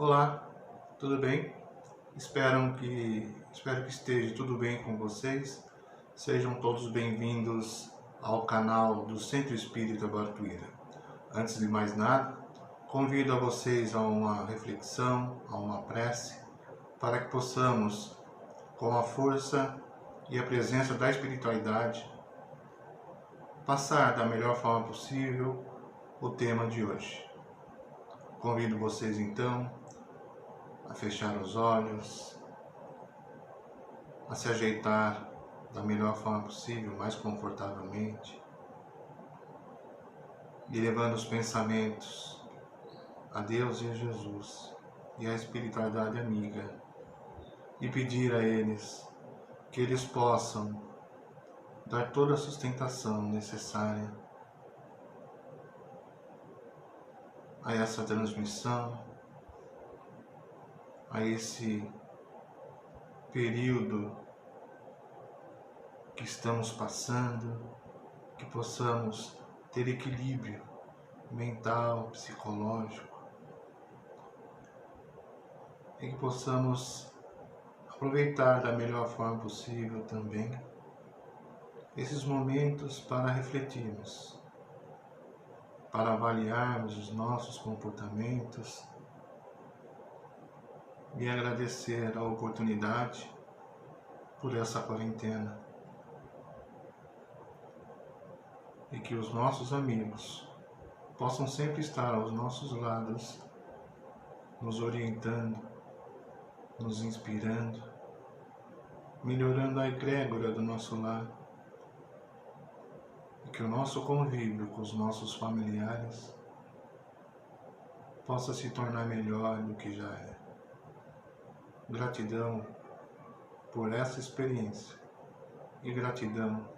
Olá, tudo bem? Espero que esteja tudo bem com vocês. Sejam todos bem-vindos ao canal do Centro Espírita Bartuíra. Antes de mais nada, convido a vocês a uma reflexão, a uma prece, para que possamos, com a força e a presença da espiritualidade, passar da melhor forma possível o tema de hoje. Convido vocês então a fechar os olhos, a se ajeitar da melhor forma possível, mais confortavelmente, e levando os pensamentos a Deus e a Jesus e à espiritualidade amiga, e pedir a eles que eles possam dar toda a sustentação necessária a essa transmissão, a esse período que estamos passando, que possamos ter equilíbrio mental, psicológico, e que possamos aproveitar da melhor forma possível também esses momentos para refletirmos, para avaliarmos os nossos comportamentos e agradecer a oportunidade por essa quarentena, e que os nossos amigos possam sempre estar aos nossos lados, nos orientando, nos inspirando, melhorando a egrégora do nosso lar, e que o nosso convívio com os nossos familiares possa se tornar melhor do que já é. Gratidão por essa experiência e gratidão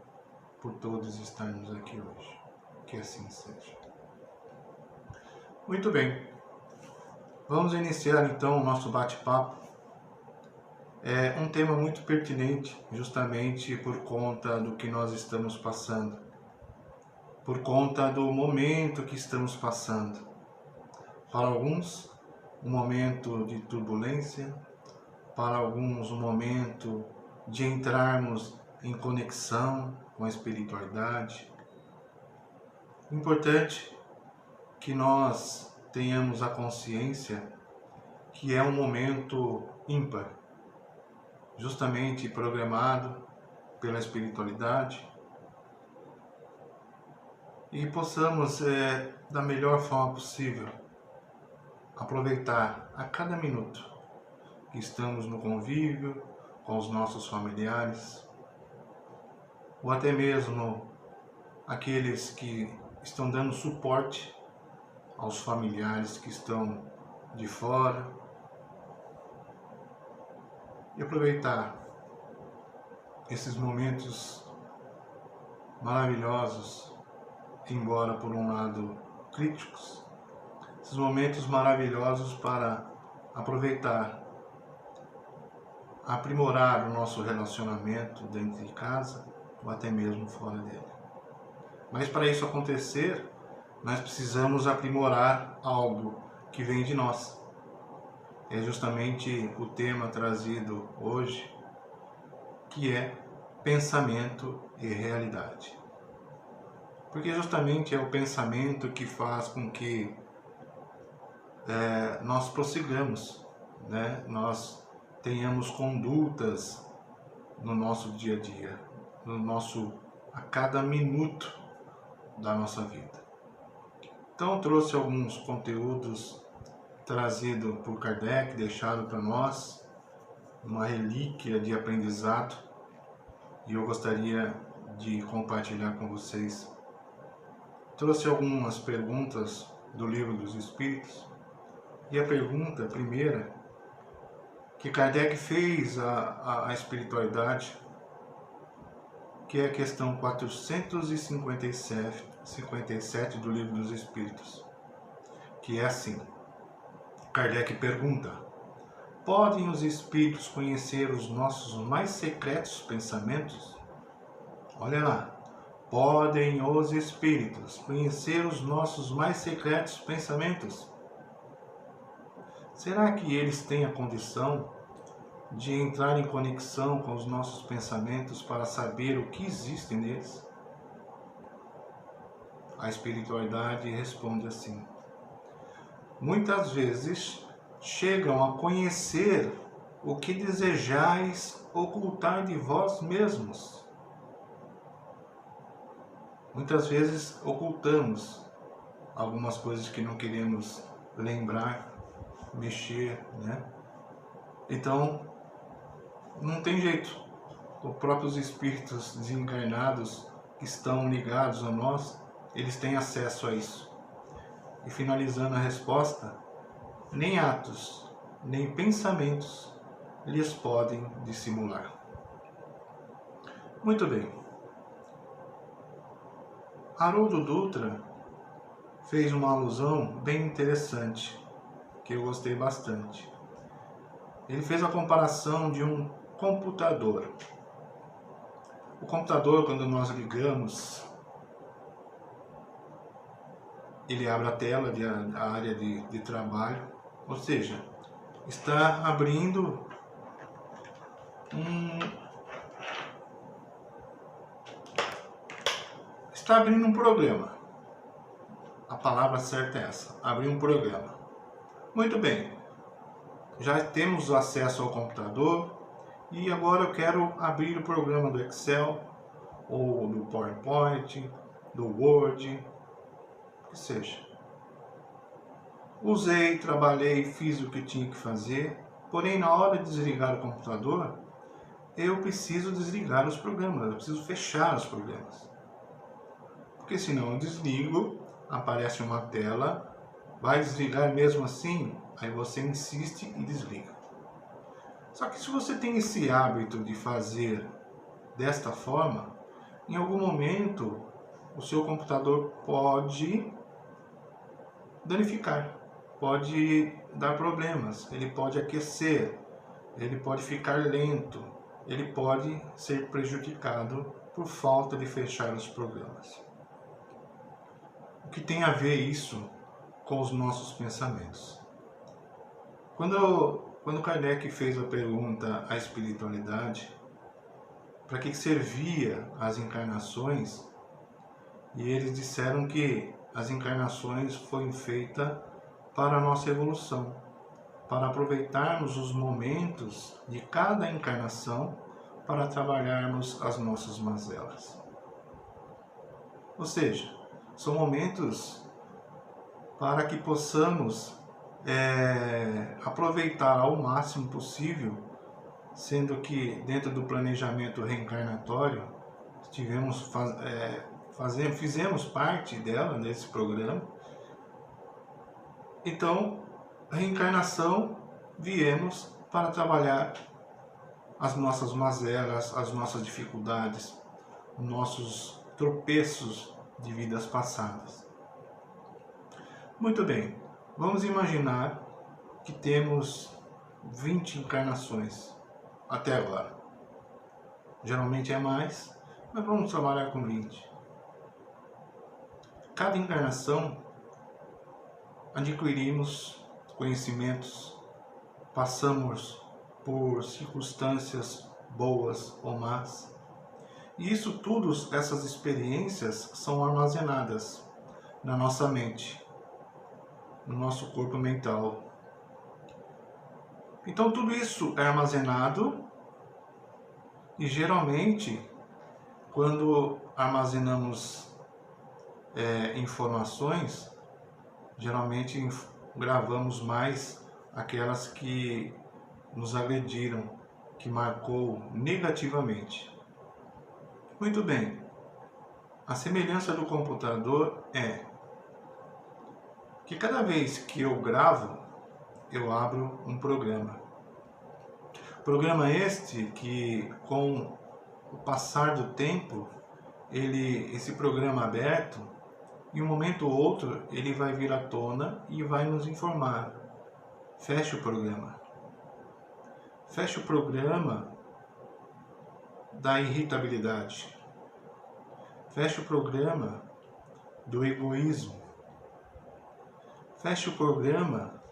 por todos estarmos aqui hoje. Que assim seja. Muito bem, vamos iniciar então o nosso bate-papo. É um tema muito pertinente, justamente por conta do que nós estamos passando, por conta do momento que estamos passando. Para alguns, um momento de turbulência, para alguns, um momento de entrarmos em conexão com a espiritualidade. Importante que nós tenhamos a consciência que é um momento ímpar, justamente programado pela espiritualidade, e possamos, da melhor forma possível, aproveitar a cada minuto que estamos no convívio com os nossos familiares, ou até mesmo aqueles que estão dando suporte aos familiares que estão de fora, e aproveitar esses momentos maravilhosos, embora por um lado críticos, esses momentos maravilhosos para aproveitar, aprimorar o nosso relacionamento dentro de casa ou até mesmo fora dele. Mas para isso acontecer, nós precisamos aprimorar algo que vem de nós. É justamente o tema trazido hoje, que é pensamento e realidade. Porque justamente é o pensamento que faz com que nós prossigamos, né? Nós tenhamos condutas no nosso dia a dia, a cada minuto da nossa vida. Então, eu trouxe alguns conteúdos trazidos por Kardec, deixado para nós, uma relíquia de aprendizado, e eu gostaria de compartilhar com vocês. Trouxe algumas perguntas do Livro dos Espíritos, e a pergunta primeira que Kardec fez à espiritualidade, que é a questão 457 do Livro dos Espíritos, que é assim. Kardec pergunta: podem os espíritos conhecer os nossos mais secretos pensamentos? Olha lá. Podem os espíritos conhecer os nossos mais secretos pensamentos? Será que eles têm a condição de entrar em conexão com os nossos pensamentos para saber o que existe neles? A espiritualidade responde assim: muitas vezes chegam a conhecer o que desejais ocultar de vós mesmos. Muitas vezes ocultamos algumas coisas que não queremos lembrar, mexer, né? Então, não tem jeito. Os próprios espíritos desencarnados que estão ligados a nós, eles têm acesso a isso. E finalizando a resposta, nem atos, nem pensamentos lhes podem dissimular. Muito bem. Haroldo Dutra fez uma alusão bem interessante, que eu gostei bastante. Ele fez a comparação de um computador. O computador, quando nós ligamos, ele abre a tela da área de trabalho, ou seja, está abrindo um programa. A palavra certa é essa, abrir um programa. Muito bem, já temos acesso ao computador e agora eu quero abrir o programa do Excel ou do PowerPoint, do Word, que seja. Usei, trabalhei, fiz o que tinha que fazer, porém na hora de desligar o computador, eu preciso desligar os programas, eu preciso fechar os programas. Porque senão eu desligo, aparece uma tela, vai desligar mesmo assim, aí você insiste e desliga. Só que se você tem esse hábito de fazer desta forma, em algum momento o seu computador pode danificar, pode dar problemas, ele pode aquecer, ele pode ficar lento, ele pode ser prejudicado por falta de fechar os programas. O que tem a ver isso com os nossos pensamentos? Quando Kardec fez a pergunta à espiritualidade, para que servia as encarnações, e eles disseram que as encarnações foram feitas para a nossa evolução, para aproveitarmos os momentos de cada encarnação para trabalharmos as nossas mazelas. Ou seja, são momentos para que possamos aproveitar ao máximo possível, sendo que dentro do planejamento reencarnatório fizemos parte dela nesse programa. Então, a reencarnação viemos para trabalhar as nossas mazelas, as nossas dificuldades, nossos tropeços de vidas passadas. Muito bem, vamos imaginar que temos 20 encarnações até agora. Geralmente é mais, mas vamos trabalhar com 20. Cada encarnação adquirimos conhecimentos, passamos por circunstâncias boas ou más. E isso tudo, essas experiências são armazenadas na nossa mente, no nosso corpo mental. Então tudo isso é armazenado e geralmente quando armazenamos informações, geralmente gravamos mais aquelas que nos agrediram, que marcou negativamente. Muito bem, a semelhança do computador é que cada vez que eu gravo, eu abro um programa. Programa este que, com o passar do tempo, esse programa aberto, em um momento ou outro, ele vai vir à tona e vai nos informar. Feche o programa. Feche o programa da irritabilidade. Feche o programa do egoísmo. Feche o programa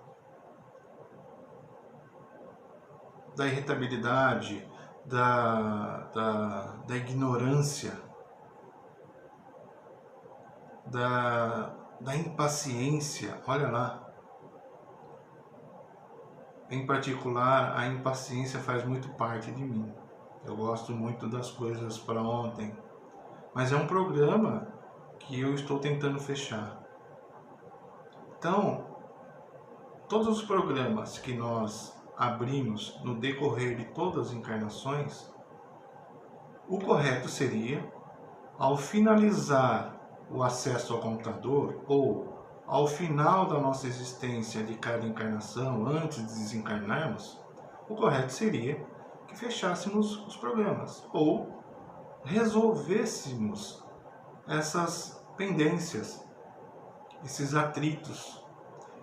da irritabilidade, da ignorância, da impaciência. Olha lá. Em particular, a impaciência faz muito parte de mim. Eu gosto muito das coisas para ontem. Mas é um programa que eu estou tentando fechar. Então, todos os programas que nós abrimos no decorrer de todas as encarnações, o correto seria, ao finalizar o acesso ao computador, ou ao final da nossa existência de cada encarnação, antes de desencarnarmos, o correto seria que fechássemos os programas, ou resolvêssemos essas pendências, esses atritos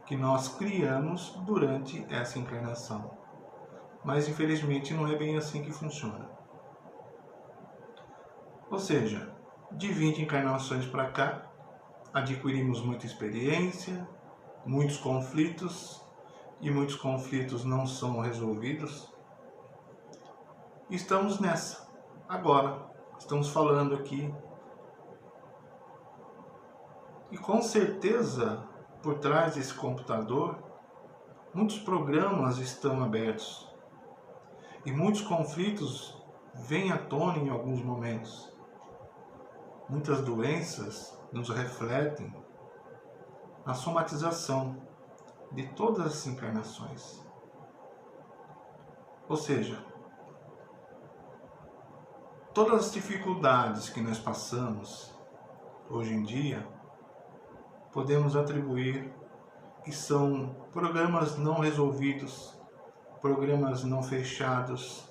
que nós criamos durante essa encarnação. Mas infelizmente não é bem assim que funciona. Ou seja, de 20 encarnações para cá, adquirimos muita experiência, muitos conflitos, e muitos conflitos não são resolvidos. Estamos nessa, agora, estamos falando aqui. E com certeza, por trás desse computador, muitos programas estão abertos. E muitos conflitos vêm à tona em alguns momentos. Muitas doenças nos refletem a somatização de todas as encarnações. Ou seja, todas as dificuldades que nós passamos hoje em dia, podemos atribuir que são programas não resolvidos, programas não fechados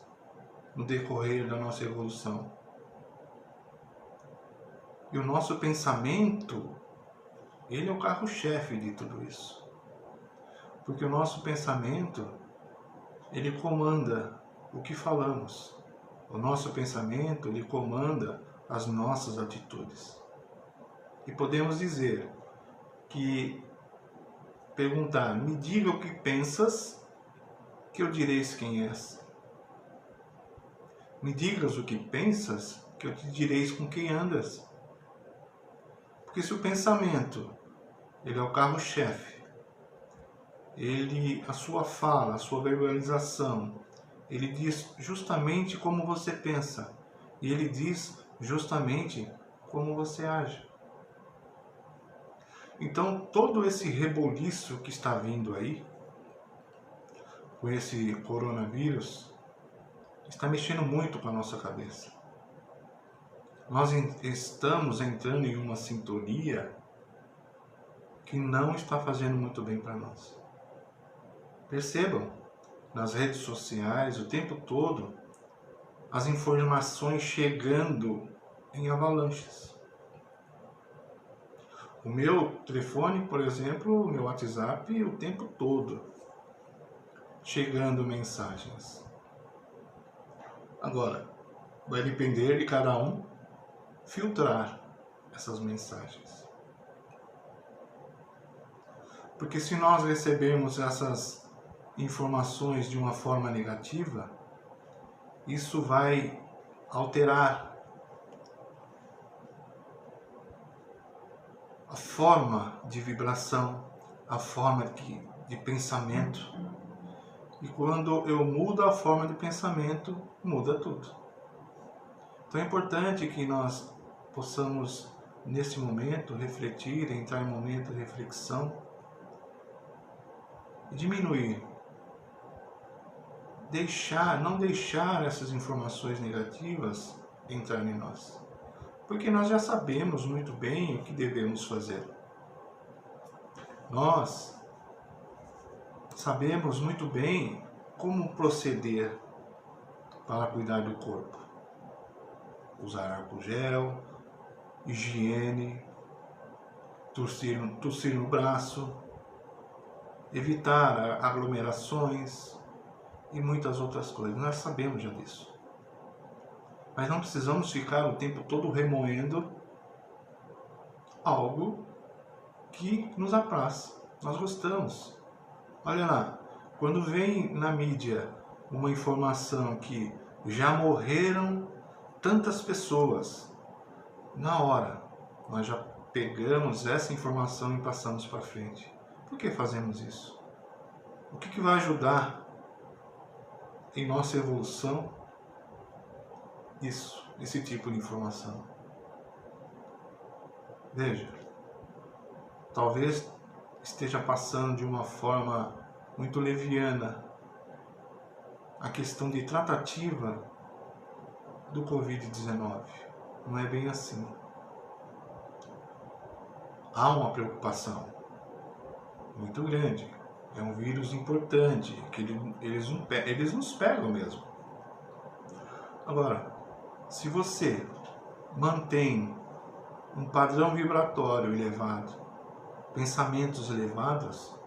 no decorrer da nossa evolução. E o nosso pensamento, ele é o carro-chefe de tudo isso. Porque o nosso pensamento, ele comanda o que falamos. O nosso pensamento, ele comanda as nossas atitudes. E podemos dizer que perguntar, me diga o que pensas, que eu direis quem és. Me digas o que pensas, que eu te direis com quem andas. Porque se o pensamento, ele é o carro-chefe, a sua fala, a sua verbalização, ele diz justamente como você pensa, e ele diz justamente como você age. Então, todo esse reboliço que está vindo aí, com esse coronavírus, está mexendo muito com a nossa cabeça. Nós estamos entrando em uma sintonia que não está fazendo muito bem para nós. Percebam, nas redes sociais, o tempo todo, as informações chegando em avalanches. O meu telefone, por exemplo, o meu WhatsApp, o tempo todo chegando mensagens. Agora, vai depender de cada um filtrar essas mensagens. Porque se nós recebermos essas informações de uma forma negativa, isso vai alterar a forma de vibração, a forma de pensamento. E quando eu mudo a forma de pensamento, muda tudo. Então é importante que nós possamos, nesse momento, refletir, entrar em um momento de reflexão e diminuir. Não deixar essas informações negativas entrar em nós. Porque nós já sabemos muito bem o que devemos fazer. Nós sabemos muito bem como proceder para cuidar do corpo. Usar álcool gel, higiene, tossir no braço, evitar aglomerações e muitas outras coisas. Nós sabemos já disso. Mas não precisamos ficar o tempo todo remoendo algo que nos apraz. Nós gostamos. Olha lá, quando vem na mídia uma informação que já morreram tantas pessoas, na hora nós já pegamos essa informação e passamos para frente. Por que fazemos isso? O que vai ajudar em nossa evolução esse tipo de informação? Veja, talvez esteja passando de uma forma muito leviana a questão de tratativa do Covid-19. Não é bem assim. Há uma preocupação muito grande. É um vírus importante, que eles nos pegam mesmo. Agora, se você mantém um padrão vibratório elevado, pensamentos elevados,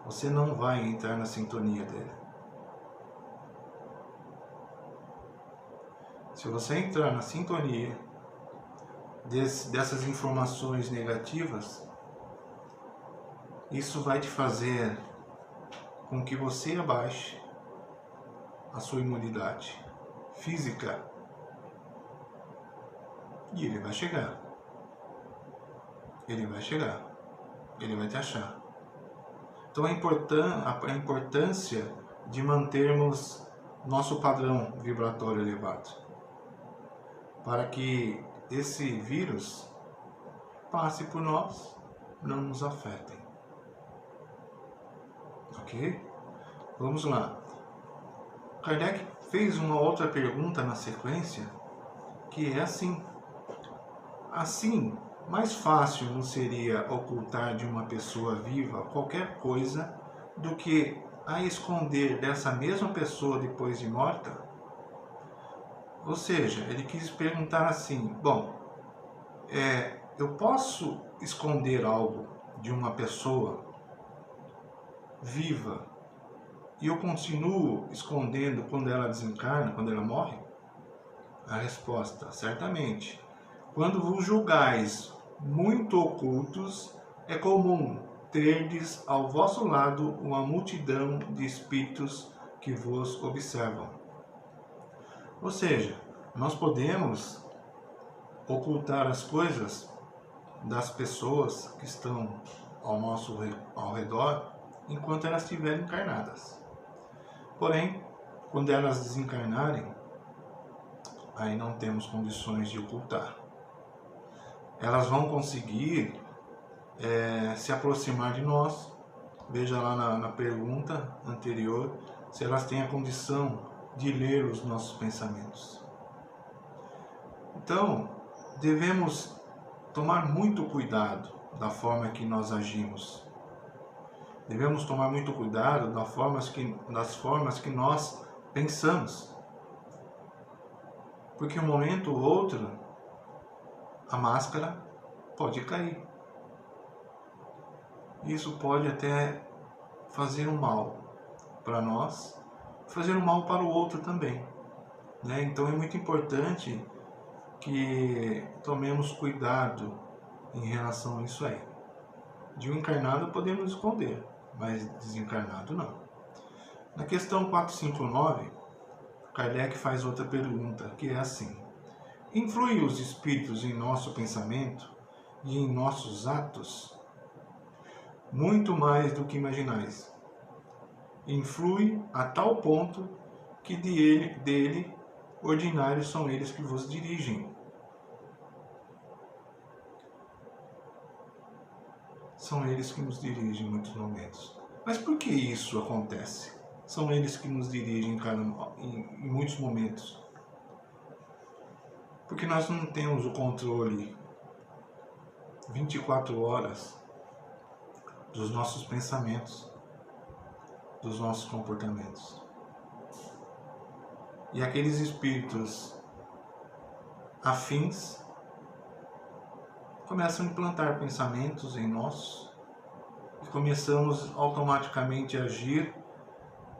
você não vai entrar na sintonia dele. Se você entrar na sintonia dessas informações negativas, isso vai te fazer com que você abaixe a sua imunidade física. E ele vai chegar. Ele vai chegar. Ele vai te achar. Então a importância de mantermos nosso padrão vibratório elevado, para que esse vírus passe por nós, não nos afetem. Ok? Vamos lá. Kardec fez uma outra pergunta na sequência, que é assim: mais fácil não seria ocultar de uma pessoa viva qualquer coisa do que a esconder dessa mesma pessoa depois de morta? Ou seja, ele quis perguntar assim: bom, eu posso esconder algo de uma pessoa viva e eu continuo escondendo quando ela desencarna, quando ela morre? A resposta: certamente. Quando vos julgais muito ocultos, é comum terdes ao vosso lado uma multidão de espíritos que vos observam. Ou seja, nós podemos ocultar as coisas das pessoas que estão ao redor enquanto elas estiverem encarnadas. Porém, quando elas desencarnarem, aí não temos condições de ocultar. Elas vão conseguir se aproximar de nós. Veja lá na pergunta anterior se elas têm a condição de ler os nossos pensamentos. Então, devemos tomar muito cuidado da forma que nós agimos. Devemos tomar muito cuidado das formas que nós pensamos. Porque um momento ou outro, a máscara pode cair. Isso pode até fazer um mal para nós, fazer um mal para o outro também, né? Então é muito importante que tomemos cuidado em relação a isso aí. De um encarnado podemos esconder, mas desencarnado não. Na questão 459, Kardec faz outra pergunta, que é assim: influem os espíritos em nosso pensamento e em nossos atos? Muito mais do que imaginais. Influi a tal ponto que dele ordinários são eles que vos dirigem. São eles que nos dirigem em muitos momentos. Mas por que isso acontece? São eles que nos dirigem em muitos momentos. Porque nós não temos o controle 24 horas dos nossos pensamentos, dos nossos comportamentos. E aqueles espíritos afins começam a implantar pensamentos em nós e começamos automaticamente a agir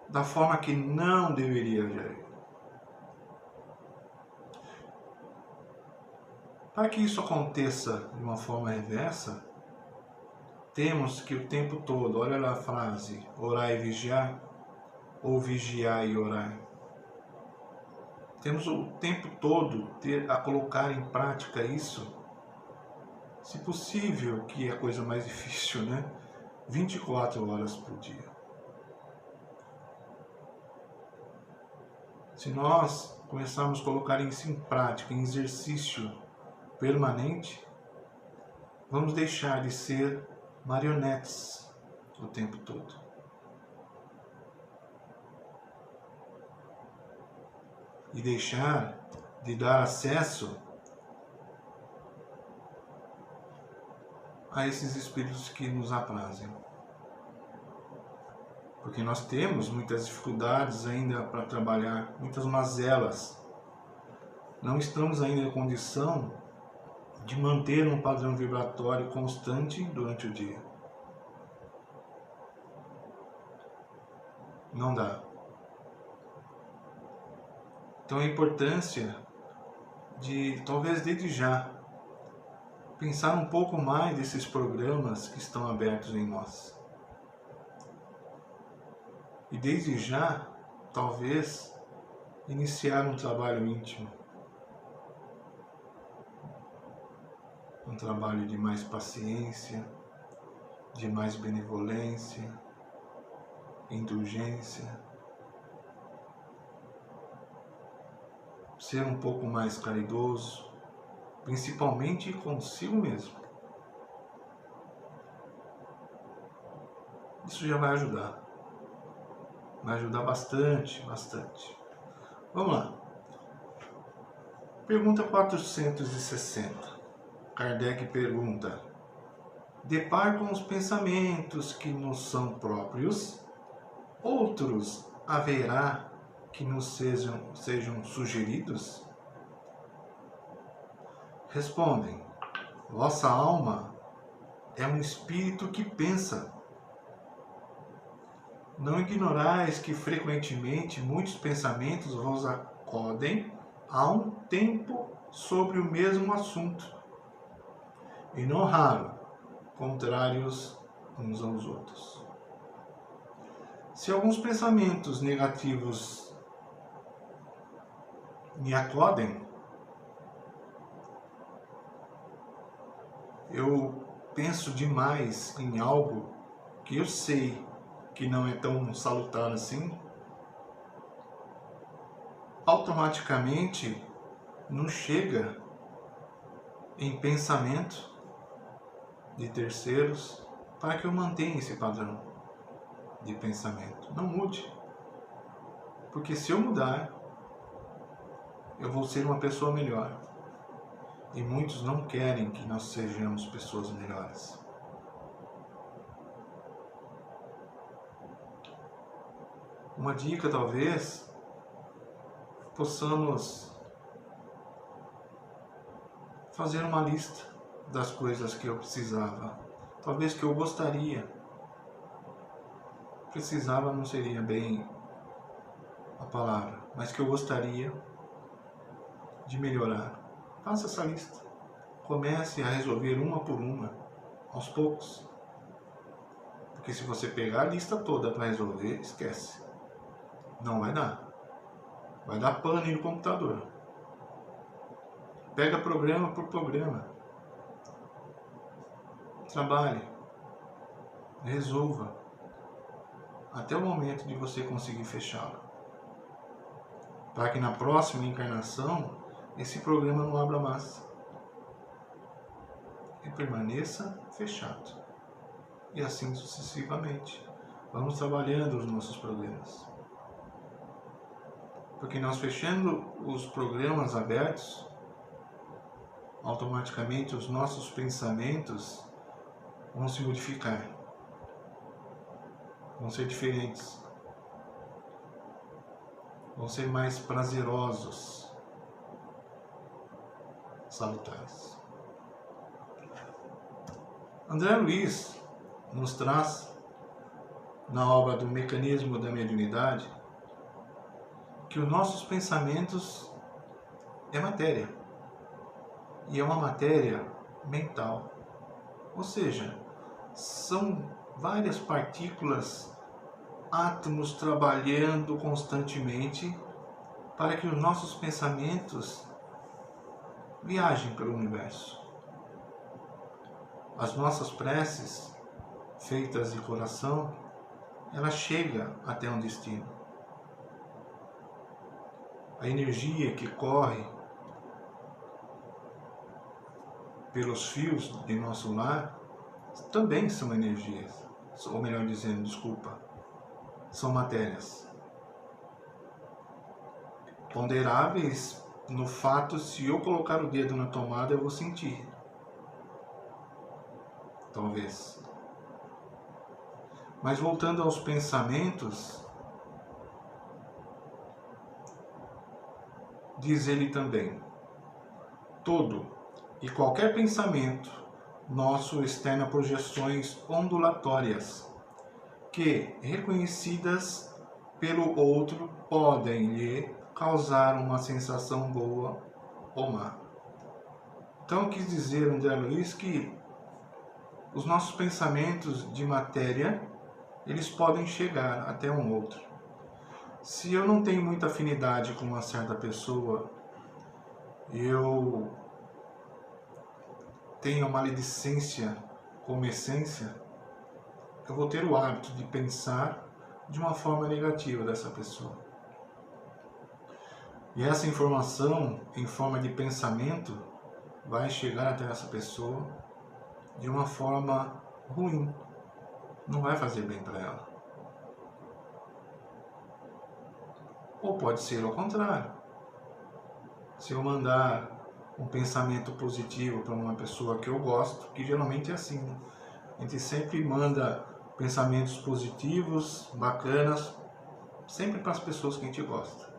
da forma que não deveria agir. Para que isso aconteça de uma forma reversa, temos que o tempo todo, olha lá a frase, orar e vigiar, ou vigiar e orar. Temos o tempo todo a colocar em prática isso. Se possível, que é a coisa mais difícil, né? 24 horas por dia. Se nós começarmos a colocar isso em prática, em exercício permanente, vamos deixar de ser marionetes o tempo todo. E deixar de dar acesso a esses espíritos que nos aprazem. Porque nós temos muitas dificuldades ainda para trabalhar, muitas mazelas. Não estamos ainda em condição de manter um padrão vibratório constante durante o dia. Não dá. Então a importância de, talvez desde já, pensar um pouco mais desses programas que estão abertos em nós. E desde já, talvez, iniciar um trabalho íntimo. Um trabalho de mais paciência, de mais benevolência, indulgência. Ser um pouco mais caridoso, principalmente consigo mesmo. Isso já vai ajudar. Vai ajudar bastante, bastante. Vamos lá. Pergunta 460. Kardec pergunta: de par com os pensamentos que nos são próprios, outros haverá que nos sejam sugeridos? Respondem: vossa alma é um espírito que pensa. Não ignorais que frequentemente muitos pensamentos vos acodem a um tempo sobre o mesmo assunto, e não raro, contrários uns aos outros. Se alguns pensamentos negativos me acodem, eu penso demais em algo que eu sei que não é tão salutar assim, automaticamente nos chega em pensamento de terceiros para que eu mantenha esse padrão de pensamento. Não mude. Porque se eu mudar, eu vou ser uma pessoa melhor. E muitos não querem que nós sejamos pessoas melhores. Uma dica, talvez, possamos fazer uma lista das coisas que eu precisava. Talvez que eu gostaria. Precisava não seria bem a palavra, mas que eu gostaria de melhorar. Faça essa lista. Comece a resolver uma por uma, aos poucos. Porque se você pegar a lista toda para resolver, esquece. Não vai dar. Vai dar pane no computador. Pega programa por programa. Trabalhe. Resolva. Até o momento de você conseguir fechá-lo. Para que na próxima encarnação, esse programa não abra mais. E permaneça fechado. E assim sucessivamente. Vamos trabalhando os nossos problemas. Porque nós fechando os programas abertos, automaticamente os nossos pensamentos vão se modificar. Vão ser diferentes. Vão ser mais prazerosos, salutares. André Luiz nos traz, na obra do Mecanismo da Mediunidade, que os nossos pensamentos é matéria. E é uma matéria mental. Ou seja, são várias partículas átomos trabalhando constantemente para que os nossos pensamentos viajem pelo universo. As nossas preces, feitas de coração, ela chega até um destino. A energia que corre pelos fios de nosso lar também são energias, ou melhor dizendo, desculpa, são matérias. Ponderáveis no fato, se eu colocar o dedo na tomada, eu vou sentir. Talvez. Mas voltando aos pensamentos, diz ele também, todo e qualquer pensamento nosso externa projeções ondulatórias que, reconhecidas pelo outro, podem lhe causar uma sensação boa ou má. Então quis dizer André Luiz que os nossos pensamentos de matéria, eles podem chegar até um outro. Se eu não tenho muita afinidade com uma certa pessoa, eu tenho a maledicência como essência, eu vou ter o hábito de pensar de uma forma negativa dessa pessoa. E essa informação, em forma de pensamento, vai chegar até essa pessoa de uma forma ruim. Não vai fazer bem para ela. Ou pode ser ao contrário. Se eu mandar um pensamento positivo para uma pessoa que eu gosto, que geralmente é assim, né? A gente sempre manda pensamentos positivos, bacanas, sempre para as pessoas que a gente gosta.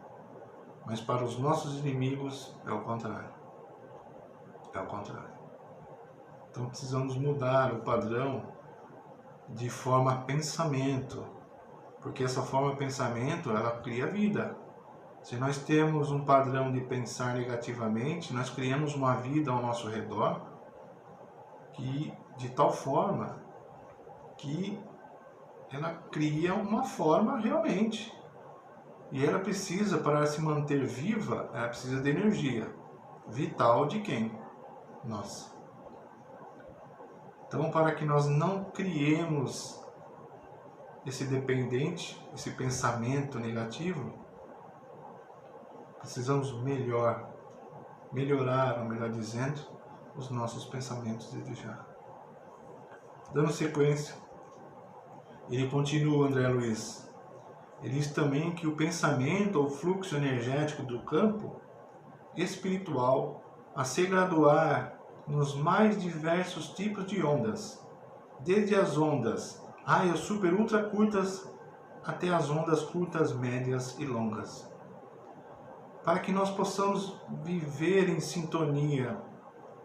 Mas para os nossos inimigos é o contrário. É o contrário. Então precisamos mudar o padrão de forma pensamento, porque essa forma pensamento, ela cria vida. Se nós temos um padrão de pensar negativamente, nós criamos uma vida ao nosso redor que, de tal forma que ela cria uma forma realmente. E ela precisa, para se manter viva, ela precisa de energia vital de quem? Nós. Então, para que nós não criemos esse dependente, esse pensamento negativo, precisamos melhorar, ou melhor dizendo, os nossos pensamentos desde já. Dando sequência, ele continua, André Luiz. Ele diz também que o pensamento ou fluxo energético do campo espiritual a se graduar nos mais diversos tipos de ondas, desde as ondas raios super ultra curtas até as ondas curtas, médias e longas. Para que nós possamos viver em sintonia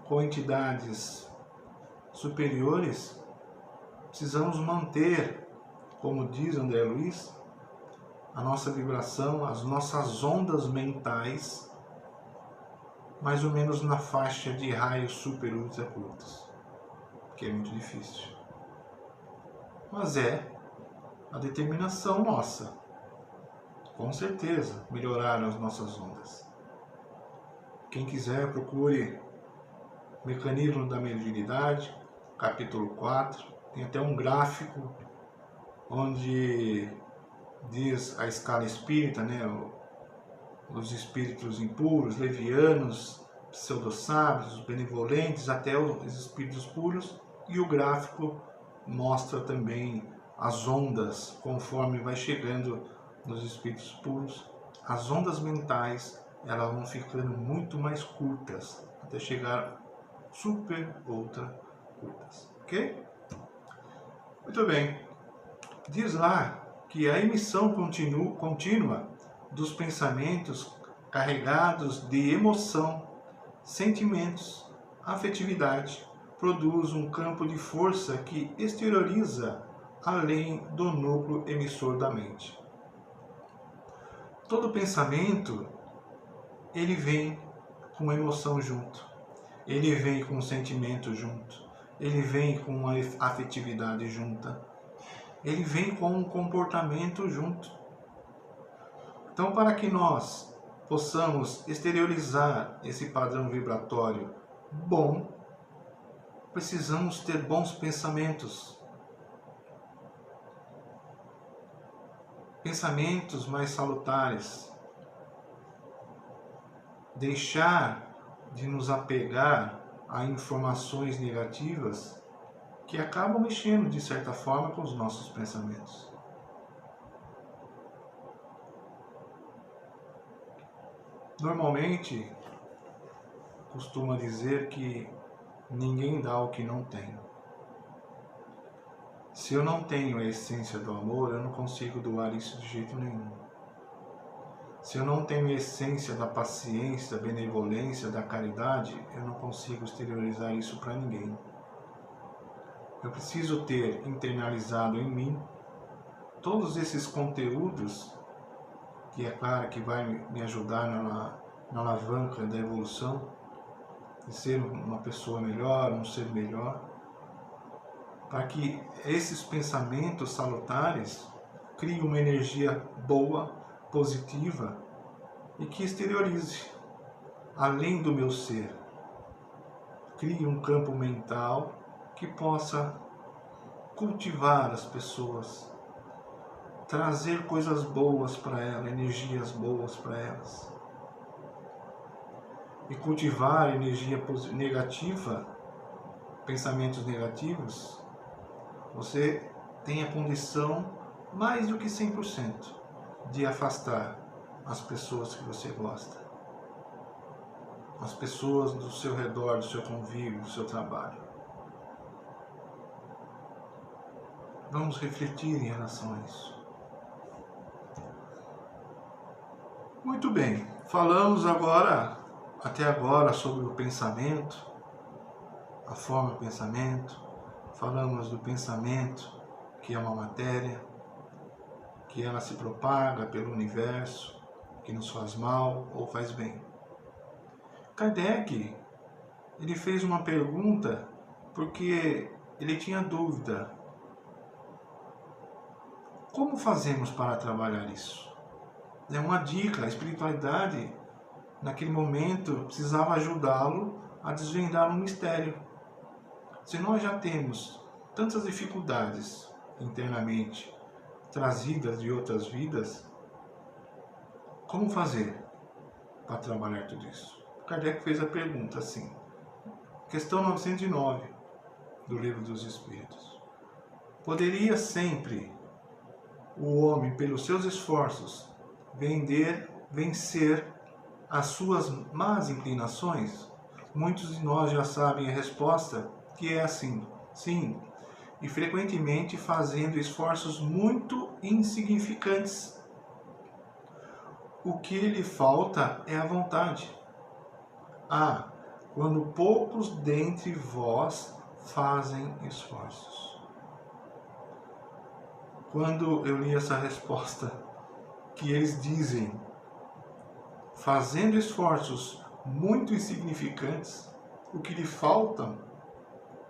com entidades superiores, precisamos manter, como diz André Luiz, a nossa vibração, as nossas ondas mentais, mais ou menos na faixa de raios super ultra curtos, que é muito difícil. Mas é a determinação nossa, com certeza, melhorar as nossas ondas. Quem quiser, procure Mecanismo da Mediunidade, capítulo 4, tem até um gráfico onde diz a escala espírita, né? Os espíritos impuros, levianos, pseudo-sábios, benevolentes, até os espíritos puros, e o gráfico mostra também as ondas, conforme vai chegando nos espíritos puros, as ondas mentais, elas vão ficando muito mais curtas, até chegar super ultra curtas, ok? Muito bem, diz lá que a emissão contínua dos pensamentos carregados de emoção, sentimentos, afetividade, produz um campo de força que exterioriza além do núcleo emissor da mente. Todo pensamento, ele vem com emoção junto, ele vem com sentimento junto, ele vem com a afetividade junta. ele vem com um comportamento junto. Então, para que nós possamos exteriorizar esse padrão vibratório bom, precisamos ter bons pensamentos. Pensamentos mais salutares. Deixar de nos apegar a informações negativas que acabam mexendo, de certa forma, com os nossos pensamentos. Normalmente, costuma dizer que ninguém dá o que não tem. Se eu não tenho a essência do amor, eu não consigo doar isso de jeito nenhum. Se eu não tenho a essência da paciência, da benevolência, da caridade, eu não consigo exteriorizar isso para ninguém. Eu preciso ter internalizado em mim todos esses conteúdos, que é claro que vai me ajudar na alavanca da evolução, de ser uma pessoa melhor, um ser melhor, para que esses pensamentos salutares criem uma energia boa, positiva e que exteriorize, além do meu ser. Crie um campo mental que possa cultivar as pessoas, trazer coisas boas para elas, energias boas para elas. E cultivar energia negativa, pensamentos negativos, você tem a condição mais do que 100% de afastar as pessoas que você gosta, as pessoas do seu redor, do seu convívio, do seu trabalho. Vamos refletir em relação a isso. Muito bem, falamos até agora sobre o pensamento, a forma do pensamento, falamos do pensamento, que é uma matéria, que ela se propaga pelo universo, que nos faz mal ou faz bem. Kardec, ele fez uma pergunta porque ele tinha dúvida. Como fazemos para trabalhar isso? É uma dica, a espiritualidade, naquele momento, precisava ajudá-lo a desvendar um mistério. Se nós já temos tantas dificuldades internamente, trazidas de outras vidas, como fazer para trabalhar tudo isso? Kardec fez a pergunta assim, questão 909 do Livro dos Espíritos. Poderia sempre o homem, pelos seus esforços, vencer as suas más inclinações? Muitos de nós já sabem a resposta, que é assim, sim, e frequentemente fazendo esforços muito insignificantes. O que lhe falta é a vontade. Quando poucos dentre vós fazem esforços. Quando eu li essa resposta, que eles dizem, fazendo esforços muito insignificantes, o que lhe falta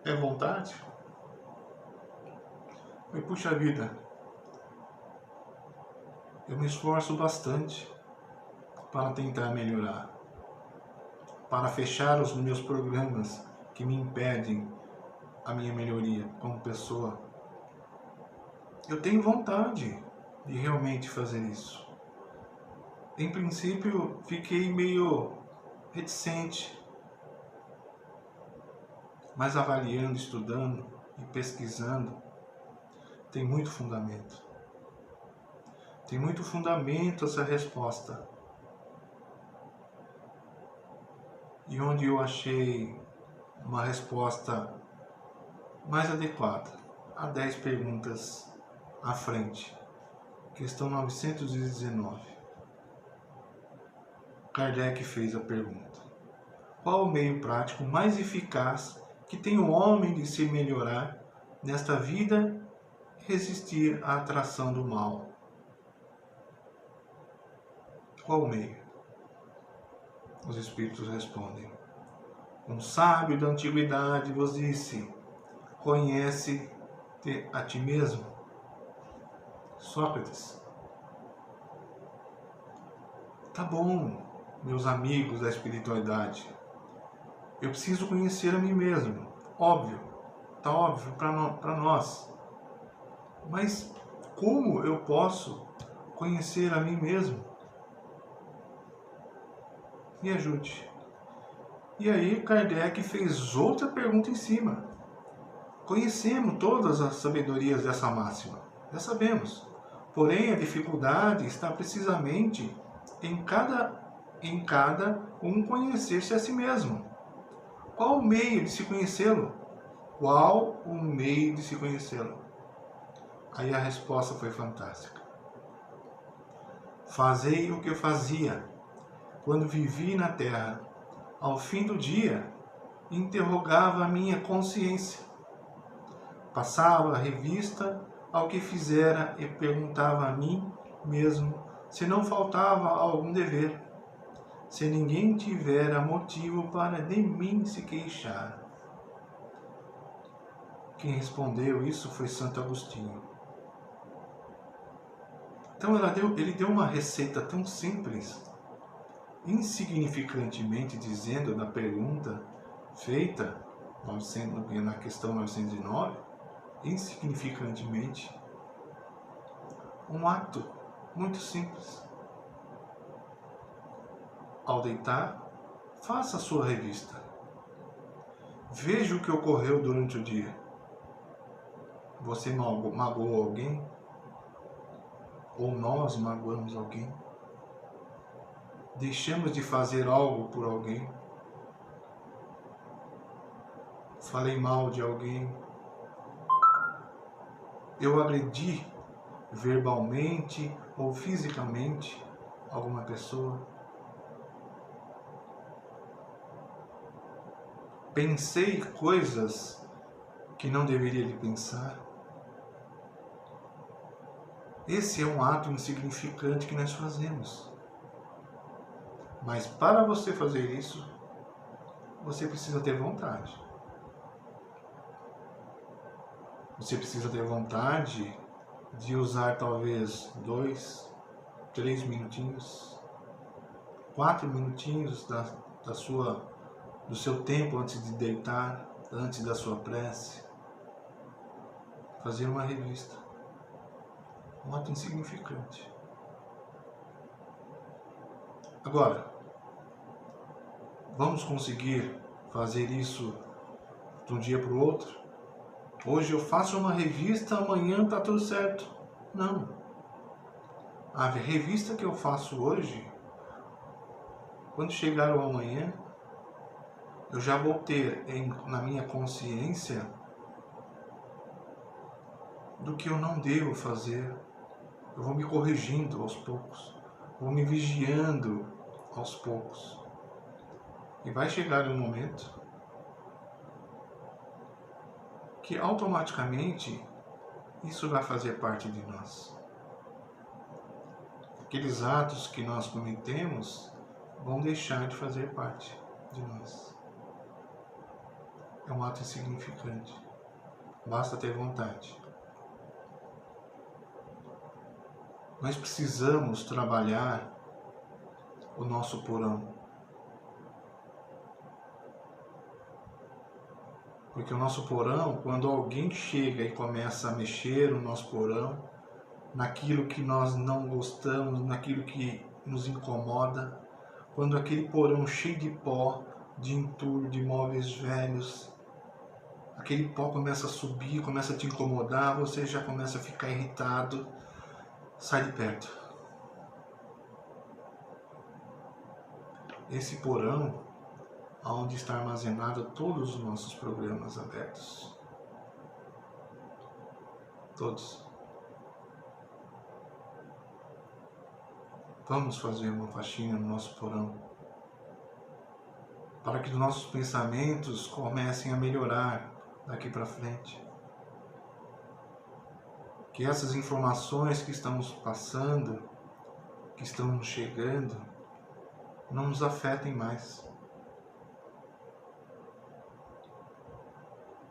é vontade? Mas, puxa vida, eu me esforço bastante para tentar melhorar, para fechar os meus programas que me impedem a minha melhoria como pessoa. Eu tenho vontade de realmente fazer isso. Em princípio, fiquei meio reticente, mas avaliando, estudando e pesquisando, tem muito fundamento. Tem muito fundamento essa resposta. E onde eu achei uma resposta mais adequada, a 10 perguntas à frente. Questão 919. Kardec fez a pergunta: qual o meio prático mais eficaz que tem o homem de se melhorar nesta vida e resistir à atração do mal? Qual o meio? Os Espíritos respondem: um sábio da antiguidade vos disse, conhece-te a ti mesmo. Sócrates. Tá bom, meus amigos da espiritualidade, eu preciso conhecer a mim mesmo. Óbvio, tá óbvio para nós. Mas como eu posso conhecer a mim mesmo? Me ajude. E aí Kardec fez outra pergunta em cima. Conhecemos todas as sabedorias dessa máxima, já sabemos. Porém, a dificuldade está precisamente em cada um conhecer-se a si mesmo. Qual o meio de se conhecê-lo? Qual o meio de se conhecê-lo? Aí a resposta foi fantástica. Fazei o que eu fazia quando vivi na terra. Ao fim do dia, interrogava a minha consciência. Passava a revista ao que fizera e perguntava a mim mesmo se não faltava algum dever, se ninguém tivera motivo para de mim se queixar. Quem respondeu isso foi Santo Agostinho. Então ele deu uma receita tão simples, insignificantemente dizendo na pergunta feita na questão 909, insignificantemente, um ato muito simples. Ao deitar, faça a sua revista. Veja o que ocorreu durante o dia. Você magoou alguém? Ou nós magoamos alguém? Deixamos de fazer algo por alguém? Falei mal de alguém? Eu agredi verbalmente ou fisicamente alguma pessoa? Pensei coisas que não deveria de pensar? Esse é um ato insignificante que nós fazemos. Mas para você fazer isso, você precisa ter vontade. Você precisa ter vontade de usar talvez 2, 3 minutinhos, 4 minutinhos do seu tempo antes de deitar, antes da sua prece. Fazer uma revista. Um ato insignificante. Agora, vamos conseguir fazer isso de um dia para o outro? Hoje eu faço uma revista, amanhã está tudo certo. Não. A revista que eu faço hoje, quando chegar o amanhã, eu já vou ter na minha consciência do que eu não devo fazer. Eu vou me corrigindo aos poucos, vou me vigiando aos poucos. E vai chegar um momento que automaticamente isso vai fazer parte de nós. Aqueles atos que nós cometemos vão deixar de fazer parte de nós. É um ato insignificante. Basta ter vontade. Nós precisamos trabalhar o nosso porão. Porque o nosso porão, quando alguém chega e começa a mexer no nosso porão, naquilo que nós não gostamos, naquilo que nos incomoda, quando aquele porão cheio de pó, de entulho, de móveis velhos, aquele pó começa a subir, começa a te incomodar, você já começa a ficar irritado, sai de perto. Esse porão, onde está armazenado todos os nossos programas abertos. Todos. Vamos fazer uma faxina no nosso porão, para que os nossos pensamentos comecem a melhorar daqui para frente. Que essas informações que estamos passando, que estão nos chegando, não nos afetem mais.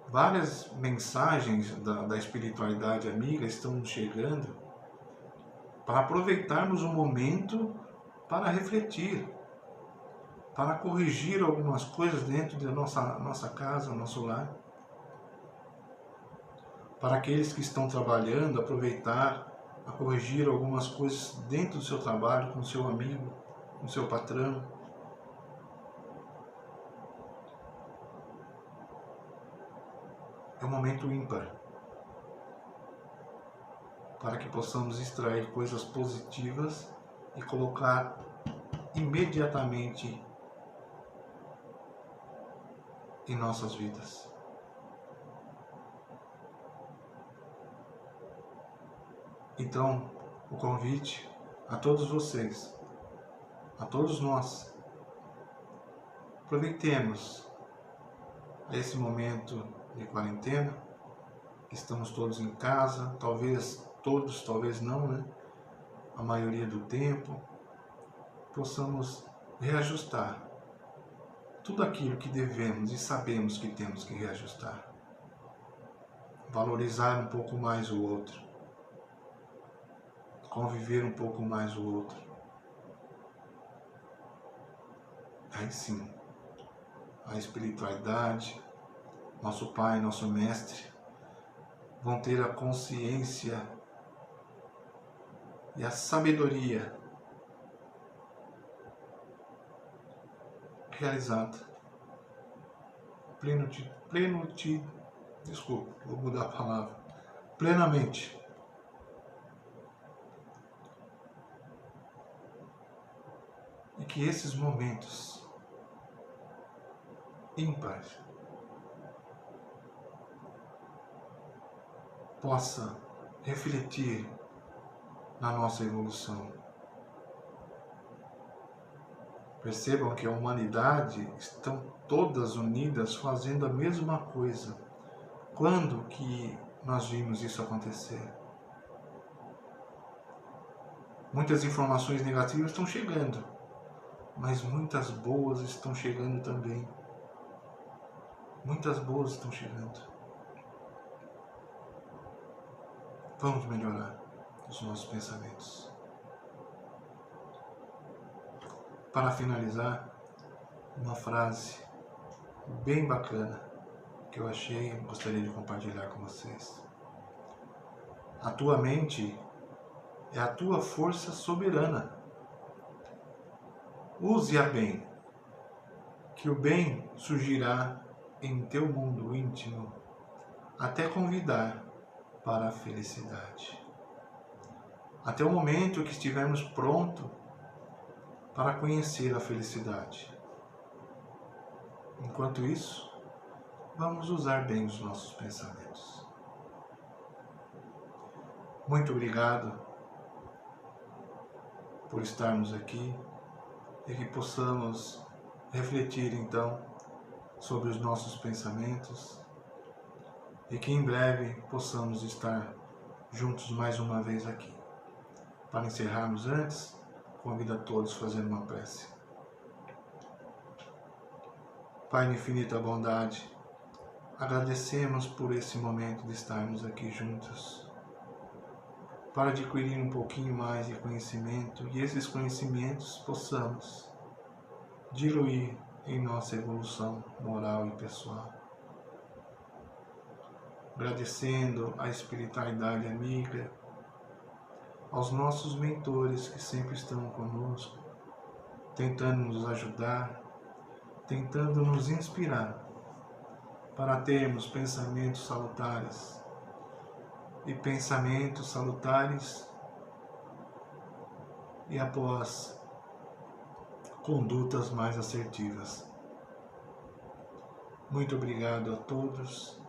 Várias mensagens da espiritualidade amiga estão nos chegando para aproveitarmos o momento para refletir, para corrigir algumas coisas dentro da nossa casa, nosso lar. Para aqueles que estão trabalhando, aproveitar a corrigir algumas coisas dentro do seu trabalho, com o seu amigo, com o seu patrão. É um momento ímpar, para que possamos extrair coisas positivas e colocar imediatamente em nossas vidas. Então, o convite a todos vocês, a todos nós, aproveitemos esse momento de quarentena, estamos todos em casa, talvez todos, talvez não, né? A maioria do tempo, possamos reajustar tudo aquilo que devemos e sabemos que temos que reajustar. Valorizar um pouco mais o outro, conviver um pouco mais o outro. Aí sim, a espiritualidade, nosso Pai, nosso Mestre, vão ter a consciência e a sabedoria realizada, plenamente. E que esses momentos ímpares possa refletir na nossa evolução. Percebam que a humanidade estão todas unidas fazendo a mesma coisa. Quando que nós vimos isso acontecer? Muitas informações negativas estão chegando, mas muitas boas estão chegando também. Muitas boas estão chegando. Vamos melhorar os nossos pensamentos. Para finalizar, uma frase bem bacana que eu achei e gostaria de compartilhar com vocês. A tua mente é a tua força soberana. Use-a bem, que o bem surgirá em teu mundo íntimo, até convidar para a felicidade. Até o momento que estivermos prontos para conhecer a felicidade. Enquanto isso, vamos usar bem os nossos pensamentos. Muito obrigado por estarmos aqui e que possamos refletir então sobre os nossos pensamentos e que em breve possamos estar juntos mais uma vez aqui. Para encerrarmos antes, convido a todos a fazer uma prece. Pai de infinita bondade, agradecemos por esse momento de estarmos aqui juntos, para adquirir um pouquinho mais de conhecimento e esses conhecimentos possamos diluir em nossa evolução moral e pessoal. Agradecendo a espiritualidade amiga, aos nossos mentores que sempre estão conosco, tentando nos ajudar, tentando nos inspirar para termos pensamentos salutares e pensamentos salutares e após condutas mais assertivas. Muito obrigado a todos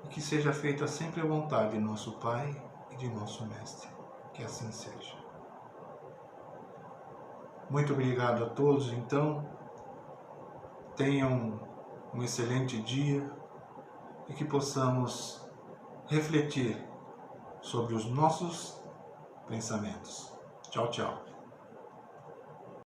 e que seja feita sempre a vontade de nosso Pai e de nosso Mestre. Que assim seja. Muito obrigado a todos, então. Tenham um excelente dia e que possamos refletir sobre os nossos pensamentos. Tchau, tchau.